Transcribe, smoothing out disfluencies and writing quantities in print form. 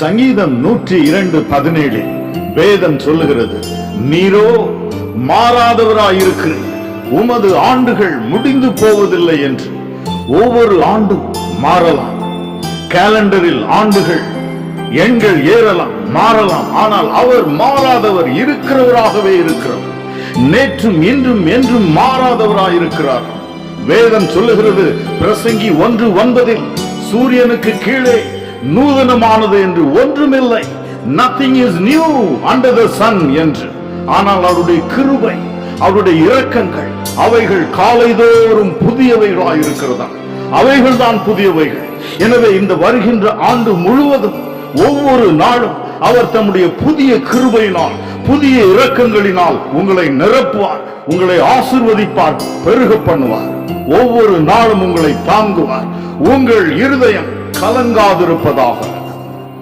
சங்கீதம் 102:17 வேதம் சொல்லுகிறது, நீரோ மாறாதவராயிருக்கிறீர், உமது ஆண்டுகள் முடிந்து போவதில்லை என்று. ஒவ்வொரு ஆண்டும் மாறலாம், கேலண்டரில் ஆண்டுகள் எண்கள் ஏறலாம், மாறலாம். ஆனால் அவர் மாறாதவர், இருக்கிறவராகவே இருக்கிறவர். நேற்றும் இன்றும் என்றும் மாறாதவராயிருக்கிறார். வேதம் சொல்லுகிறது பிரசங்கி 1:9, சூரியனுக்கு கீழே நூதனமானது என்று ஒன்றுமில்லை, nothing is new under the sun என்று. ஆனால் அவருடைய கிருபை, அவருடைய இரக்கங்கள், அவைகள் காலைதோறும் புதியவைகளாயிருக்கிறதா, அவைகள் தான் புதியவைகள். எனவே இந்த வருகின்ற ஆண்டு முழுவதும் ஒவ்வொரு நாளும் அவர் தம்முடைய புதிய கிருபையினால், புதிய இரக்கங்களினால் உங்களை நிரப்புவார், உங்களை ஆசீர்வதிப்பார், பெருக பண்ணுவார். ஒவ்வொரு நாளும் உங்களை தாங்குவார். உங்கள் இருதயம் கலங்காதிருப்பதாக.